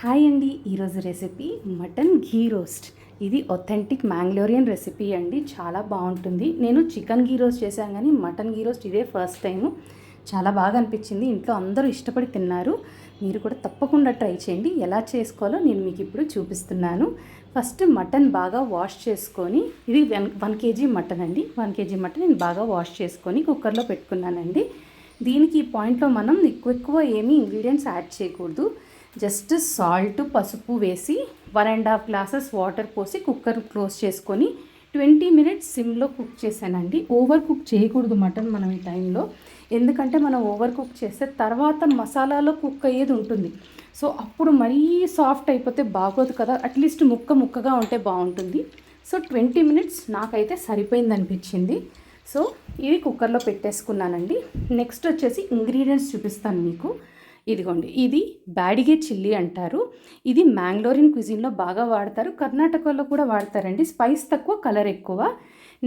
Hi అండి. ఈరోజు recipe mutton ఘీ roast. ఇది ఒథెంటిక్ మ్యాంగ్లోరియన్ రెసిపీ అండి. చాలా బాగుంటుంది. నేను చికెన్ ఘీ రోస్ట్ చేశాను కానీ మటన్ ఘీ రోస్ట్ ఇదే ఫస్ట్ టైము. చాలా బాగా అనిపించింది. ఇంట్లో అందరూ ఇష్టపడి తిన్నారు. మీరు కూడా తప్పకుండా ట్రై చేయండి. ఎలా చేసుకోవాలో నేను మీకు ఇప్పుడు చూపిస్తున్నాను. ఫస్ట్ మటన్ బాగా వాష్ చేసుకొని, ఇది 1 కేజీ మటన్ అండి. 1 కేజీ మటన్ నేను బాగా వాష్ చేసుకొని కుక్కర్లో పెట్టుకున్నానండి. దీనికి ఈ పాయింట్లో మనం ఎక్కువ ఏమీ ఇంగ్రీడియంట్స్ యాడ్ చేయకూడదు. జస్ట్ సాల్ట్, పసుపు వేసి 1.5 గ్లాసెస్ వాటర్ పోసి కుక్కర్ క్లోజ్ చేసుకొని 20 మినిట్స్ సిమ్లో కుక్ చేశానండి. ఓవర్ కుక్ చేయకూడదు మటన్ మనం ఈ టైంలో. ఎందుకంటే మనం ఓవర్ కుక్ చేస్తే తర్వాత మసాలాలో కుక్ అయ్యేది ఉంటుంది. సో అప్పుడు మరీ సాఫ్ట్ అయిపోతే బాగోదు కదా. అట్లీస్ట్ ముక్కగా ఉంటే బాగుంటుంది. సో 20 మినిట్స్ నాకైతే సరిపోయింది అనిపించింది. సో ఇవి కుక్కర్లో పెట్టేసుకున్నానండి. నెక్స్ట్ వచ్చేసి ఇంగ్రీడియంట్స్ చూపిస్తాను మీకు. ఇదిగోండి, ఇది బ్యాడిగే చిల్లీ అంటారు. ఇది మ్యాంగ్లోరియన్ క్విజిన్లో బాగా వాడతారు. కర్ణాటకలో కూడా వాడతారండి. స్పైస్ తక్కువ, కలర్ ఎక్కువ.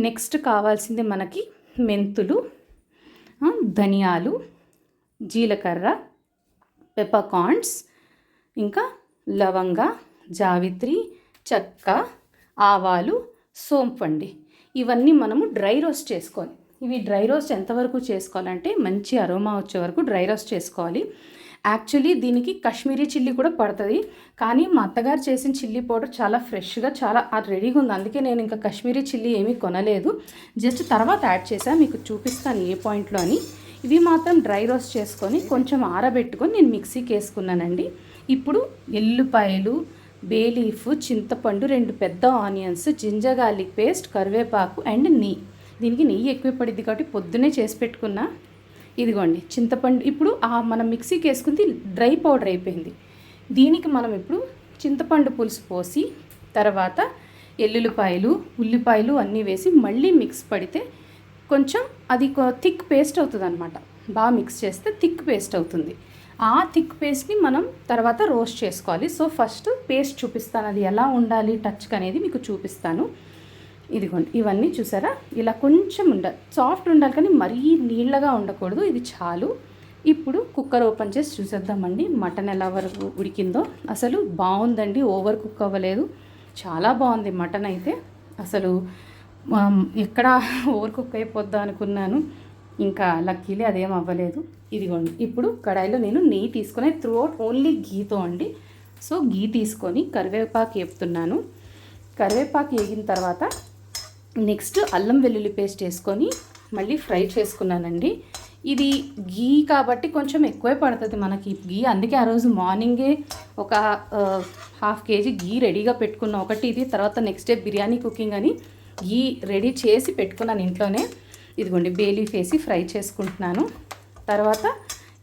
నెక్స్ట్ కావాల్సింది మనకి మెంతులు, ధనియాలు, జీలకర్ర, పెప్పర్కార్న్స్, ఇంకా లవంగ, జావిత్రి, చెక్క, ఆవాలు, సోంపు అండి. ఇవన్నీ మనము డ్రై రోస్ట్ చేసుకోవాలి. ఇవి డ్రై రోస్ట్ ఎంతవరకు చేసుకోవాలంటే మంచి అరోమా వచ్చే వరకు డ్రై రోస్ట్ చేసుకోవాలి. యాక్చువల్లీ దీనికి కాశ్మీరీ చిల్లీ కూడా పడుతుంది, కానీ మా అత్తగారు చేసిన చిల్లీ పౌడర్ చాలా ఫ్రెష్గా చాలా రెడీగా ఉంది. అందుకే నేను ఇంకా కాశ్మీరీ చిల్లీ ఏమీ కొనలేదు. జస్ట్ తర్వాత యాడ్ చేశాను, మీకు చూపిస్తాను ఏ పాయింట్లో అని. ఇవి మాత్రం డ్రై రోస్ట్ చేసుకొని కొంచెం ఆరబెట్టుకొని నేను మిక్సీకి వేసుకున్నానండి. ఇప్పుడు ఎల్లుపాయలు, బే లీఫ్, చింతపండు, 2 పెద్ద ఆనియన్స్, జింజర్ గార్లిక్ పేస్ట్, కరివేపాకు అండ్ నెయ్యి. దీనికి నెయ్యి ఎక్కువ పడిద్ది కాబట్టి పొద్దునే చేసి పెట్టుకున్నా. ఇదిగోండి చింతపండు. ఇప్పుడు మనం మిక్సీకి వేసుకుంది డ్రై పౌడర్ అయిపోయింది. దీనికి మనం ఇప్పుడు చింతపండు పులుసు పోసి తర్వాత ఎల్లుల్లిపాయలు, ఉల్లిపాయలు అన్నీ వేసి మళ్ళీ మిక్స్ పడితే కొంచెం అది థిక్ పేస్ట్ అవుతుంది అనమాట. బాగా మిక్స్ చేస్తే థిక్ పేస్ట్ అవుతుంది. ఆ థిక్ పేస్ట్ని మనం తర్వాత రోస్ట్ చేసుకోవాలి. సో ఫస్ట్ పేస్ట్ చూపిస్తాను, అది ఎలా ఉండాలి టచ్ అనేది మీకు చూపిస్తాను. ఇదిగోండి, ఇవన్నీ చూసారా, ఇలా కొంచెం ఉండాలి, సాఫ్ట్ ఉండాలి కానీ మరీ నీళ్ళగా ఉండకూడదు. ఇది చాలు. ఇప్పుడు కుక్కర్ ఓపెన్ చేసి చూసేద్దామండి మటన్ ఎలా వరకు ఉడికిందో. అసలు బాగుందండి, ఓవర్ కుక్ అవ్వలేదు, చాలా బాగుంది మటన్ అయితే. అసలు ఎక్కడ ఓవర్ కుక్ అయిపోద్దా అనుకున్నాను, ఇంకా లక్కీలీ అదేం అవ్వలేదు. ఇదిగోండి, ఇప్పుడు కడాయిలో నేను నెయ్యి తీసుకొని త్రూ అవుట్ ఓన్లీ ఘీతో అండి. సో ఘీ తీసుకొని కరివేపాకు వేపుతున్నాను. కరివేపాకు వేగిన తర్వాత నెక్స్ట్ అల్లం వెల్లుల్లి పేస్ట్ వేసుకొని మళ్ళీ ఫ్రై చేసుకున్నానండి. ఇది ఘీ కాబట్టి కొంచెం ఎక్కువే పడుతుంది మనకి ఘీ. అందుకే ఆ రోజు మార్నింగే ఒక 1/2 కేజీ ఘీ రెడీగా పెట్టుకున్నా. ఒకటి ఇది, తర్వాత నెక్స్ట్ డే బిర్యానీ కుకింగ్ అని ఘీ రెడీ చేసి పెట్టుకున్నాను ఇంట్లోనే. ఇదిగోండి, బే లీఫ్ వేసి ఫ్రై చేసుకుంటున్నాను. తర్వాత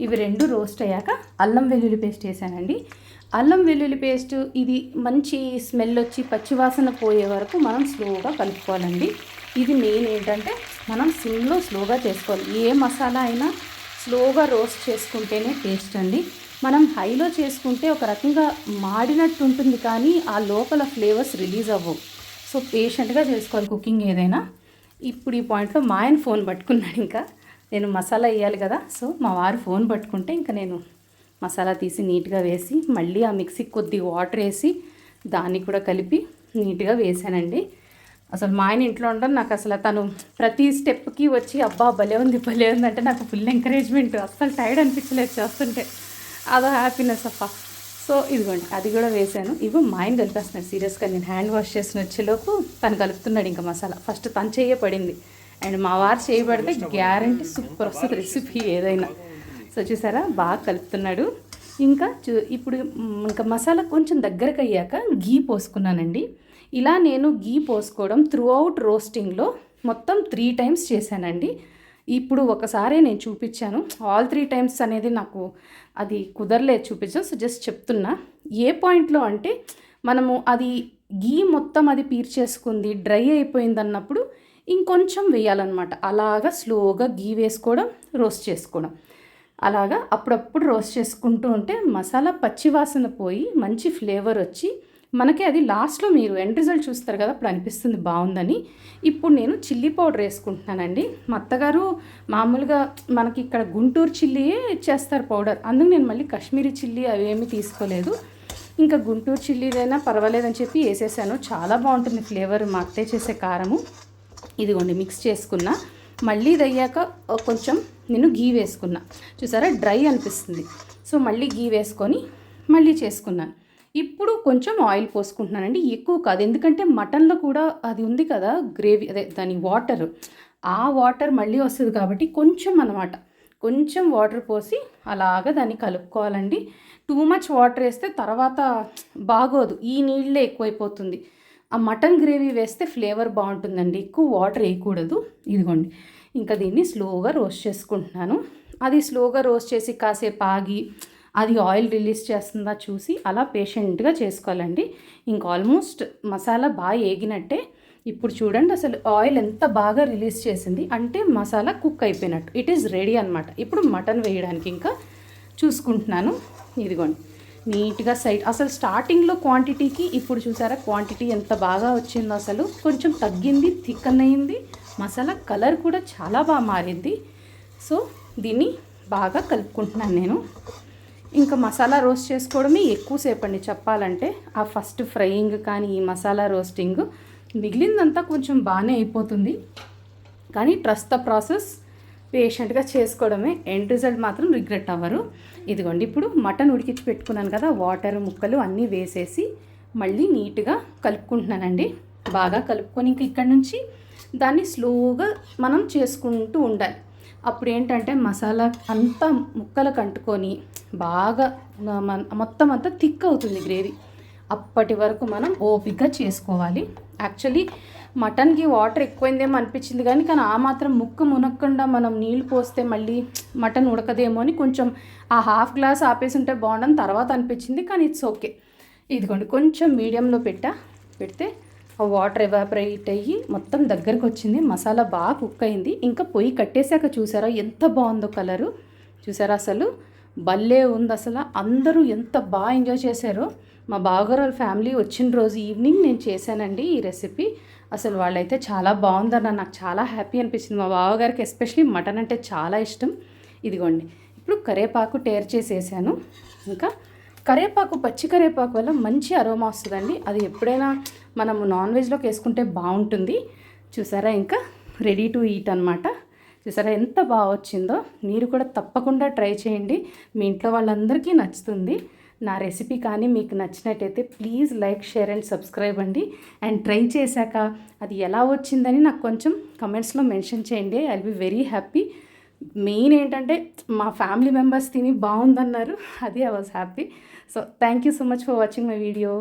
ఇవి 2 రోస్ట్ అయ్యాక అల్లం వెల్లుల్లి పేస్ట్ వేసానండి. అల్లం వెల్లుల్లి పేస్ట్ ఇది మంచి స్మెల్ వచ్చి పచ్చివాసన పోయే వరకు మనం స్లోగా కలుపుకోవాలండి. ఇది మెయిన్ ఏంటంటే మనం సిమ్లో స్లోగా చేసుకోవాలి. ఏ మసాలా అయినా స్లోగా రోస్ట్ చేసుకుంటేనే టేస్ట్ అండి. మనం హైలో చేసుకుంటే ఒక రకంగా మాడినట్టు ఉంటుంది కానీ ఆ లోపల ఫ్లేవర్స్ రిలీజ్ అవ్వవు. సో పేషెంట్గా చేసుకోవాలి కుకింగ్ ఏదైనా. ఇప్పుడు ఈ పాయింట్లో మా ఆయన ఫోన్ పట్టుకున్నాడు. ఇంకా నేను మసాలా వేయాలి కదా, సో మా వారు ఫోన్ పట్టుకుంటే ఇంకా నేను మసాలా తీసి నీట్గా వేసి మళ్ళీ ఆ మిక్సీకి కొద్దిగా వాటర్ వేసి దాన్ని కూడా కలిపి నీట్గా వేసానండి. అసలు మా ఆయన ఇంట్లో ఉండడం నాకు అసలు తను ప్రతి స్టెప్కి వచ్చి అబ్బా భలే ఉంది అంటే నాకు ఫుల్ ఎంకరేజ్మెంట్. అస్సలు టైర్డ్ అనిపించలేదు చేస్తుంటే, అదో హ్యాపీనెస్ అప్ప. సో ఇదిగోండి, అది కూడా వేసాను. ఇవి మా ఆయన కలిపేస్తున్నాడు సీరియస్గా. నేను హ్యాండ్ వాష్ చేసిన వచ్చేలోపు తను కలుపుతున్నాడు ఇంకా మసాలా. ఫస్ట్ తను చేయబడింది అండ్ మా వారు చేయబడితే గ్యారంటీ సూపర్ వస్తుంది రెసిపీ ఏదైనా. సో చూసారా, బాగా కలుపుతున్నాడు. ఇప్పుడు ఇంకా మసాలా కొంచెం దగ్గరకు అయ్యాక ఘీ పోసుకున్నానండి. ఇలా నేను ఘీ పోసుకోవడం త్రూ అవుట్ రోస్టింగ్లో మొత్తం 3 టైమ్స్ చేశానండి. ఇప్పుడు ఒకసారి నేను చూపించాను, ఆల్ 3 టైమ్స్ అనేది నాకు అది కుదరలేదు చూపించాను. సో జస్ట్ చెప్తున్నా ఏ పాయింట్లో అంటే మనము అది ఘీ మొత్తం అది పీల్చేసుకుంది, డ్రై అయిపోయింది అన్నప్పుడు ఇంకొంచెం వేయాలన్నమాట. అలాగా స్లోగా ఘీ వేసుకోవడం, రోస్ట్ చేసుకోవడం, అలాగా అప్పుడప్పుడు రోస్ట్ చేసుకుంటూ ఉంటే మసాలా పచ్చివాసన పోయి మంచి ఫ్లేవర్ వచ్చి మనకి అది లాస్ట్లో మీరు ఎండ్ రిజల్ట్ చూస్తారు కదా, అప్పుడు అనిపిస్తుంది బాగుందని. ఇప్పుడు నేను చిల్లీ పౌడర్ వేసుకుంటున్నానండి. మా అత్తగారు మామూలుగా మనకి ఇక్కడ గుంటూరు చిల్లీయే చేస్తారు పౌడర్, అందుకు నేను మళ్ళీ కాశ్మీరీ చిల్లీ అవేమీ తీసుకోలేదు. ఇంకా గుంటూరు చిల్లీదైనా పర్వాలేదని చెప్పి వేసేసాను. చాలా బాగుంటుంది ఫ్లేవర్ మా అత్తయ్య చేసే కారము. ఇదిగోండి మిక్స్ చేసుకున్నా. మళ్ళీ ఇది అయ్యాక కొంచెం నేను గీ వేసుకున్నా. చూసారా డ్రై అనిపిస్తుంది. సో మళ్ళీ గీ వేసుకొని మళ్ళీ చేసుకున్నాను. ఇప్పుడు కొంచెం ఆయిల్ పోసుకుంటున్నానండి, ఎక్కువ కాదు, ఎందుకంటే మటన్లో కూడా అది ఉంది కదా గ్రేవీ, అదే దాని వాటర్, ఆ వాటర్ మళ్ళీ వస్తుంది కాబట్టి కొంచెం అన్నమాట, కొంచెం వాటర్ పోసి అలాగా దాన్ని కలుపుకోవాలండి. టూ మచ్ వాటర్ వేస్తే తర్వాత బాగోదు, ఈ నీళ్ళే ఎక్కువైపోతుంది. ఆ మటన్ గ్రేవీ వేస్తే ఫ్లేవర్ బాగుంటుందండి, ఎక్కువ వాటర్ వేయకూడదు. ఇదిగోండి ఇంకా దీన్ని స్లోగా రోస్ట్ చేసుకుంటున్నాను. అది స్లోగా రోస్ట్ చేసి కాసేపు ఆగి అది ఆయిల్ రిలీజ్ చేస్తుందా చూసి అలా పేషెంట్గా చేసుకోవాలండి. ఇంకా ఆల్మోస్ట్ మసాలా బాగా ఏగినట్టే. ఇప్పుడు చూడండి అసలు ఆయిల్ ఎంత బాగా రిలీజ్ చేసింది అంటే మసాలా కుక్ అయిపోయినట్టు, ఇట్ ఈస్ రెడీ అనమాట. ఇప్పుడు మటన్ వేయడానికి ఇంకా చూసుకుంటున్నాను. ఇదిగోండి నీట్గా సైడ్, అసలు స్టార్టింగ్లో క్వాంటిటీకి ఇప్పుడు చూసారా క్వాంటిటీ ఎంత బాగా వచ్చిందో, అసలు కొంచెం తగ్గింది, థిక్కన్ అయింది, మసాలా కలర్ కూడా చాలా బాగా మారింది. సో దీన్ని బాగా కలుపుకుంటున్నాను నేను. ఇంకా మసాలా రోస్ట్ చేసుకోవడమే ఎక్కువసేపు అండి చెప్పాలంటే, ఆ ఫస్ట్ ఫ్రైయింగ్ కానీ ఈ మసాలా రోస్టింగ్, మిగిలిందంతా కొంచెం బాగానే అయిపోతుంది. కానీ ట్రస్ట్ ద ప్రాసెస్, పేషెంట్గా చేసుకోవడమే, ఎండ్ రిజల్ట్ మాత్రం రిగ్రెట్ అవ్వరు. ఇదిగోండి ఇప్పుడు మటన్ ఉడికించి పెట్టుకున్నాను కదా, వాటర్ ముక్కలు అన్నీ వేసేసి మళ్ళీ నీట్గా కలుపుకుంటున్నానండి. బాగా కలుపుకొని ఇంక ఇక్కడ నుంచి దాన్ని స్లోగా మనం చేసుకుంటూ ఉండాలి. అప్పుడు ఏంటంటే మసాలా అంతా ముక్కలకు అంటుకొని బాగా మొత్తం అంతా థిక్ అవుతుంది గ్రేవీ. అప్పటి వరకు మనం ఓపికగా చేసుకోవాలి. యాక్చువల్లీ మటన్కి వాటర్ ఎక్కువైందేమో అనిపించింది, కానీ ఆ మాత్రం ముక్క మునక్కుండా మనం నీళ్ళు పోస్తే మళ్ళీ మటన్ ఉడకదేమో అని కొంచెం ఆ హాఫ్ గ్లాస్ ఆపేసి ఉంటే బాగుండని తర్వాత అనిపించింది, కానీ ఇట్స్ ఓకే. ఇదిగోండి కొంచెం మీడియంలో పెడితే ఆ వాటర్ ఎవాపరేట్ అయ్యి మొత్తం దగ్గరకు వచ్చింది, మసాలా బాగా కుక్ అయింది. ఇంకా పొయ్యి కట్టేశాక చూసారా ఎంత బాగుందో కలరు, చూసారా అసలు భలే ఉంది. అసలు అందరూ ఎంత బాగా ఎంజాయ్ చేశారో. మా బావగారు వాళ్ళ ఫ్యామిలీ వచ్చిన రోజు ఈవినింగ్ నేను చేశానండి ఈ రెసిపీ. అసలు వాళ్ళైతే చాలా బాగుందన్న, నాకు చాలా హ్యాపీ అనిపించింది. మా బావగారికి ఎస్పెషలీ మటన్ అంటే చాలా ఇష్టం. ఇదిగోండి ఇప్పుడు కరివేపాకు టేర్ చేసేసాను. ఇంకా కరివేపాకు, పచ్చి కరివేపాకు వల్ల మంచి అరోమా వస్తుందండి. అది ఎప్పుడైనా మనము నాన్ వెజ్లోకి వేసుకుంటే బాగుంటుంది. చూసారా ఇంకా రెడీ టు ఈట్ అనమాట. చూసారా ఎంత బాగా వచ్చిందో. మీరు కూడా తప్పకుండా ట్రై చేయండి, మీ ఇంట్లో వాళ్ళందరికీ నచ్చుతుంది. నా రెసిపీ కానీ మీకు నచ్చినట్టయితే please like, share and subscribe అండి. అండ్ ట్రై చేశాక అది ఎలా వచ్చిందని నాకు కొంచెం కమెంట్స్లో మెన్షన్ చేయండి, I will be very happy. Main ఏంటంటే మా ఫ్యామిలీ మెంబర్స్ తిని బాగుందన్నారు, అది I was happy. So thank you so much for watching my video.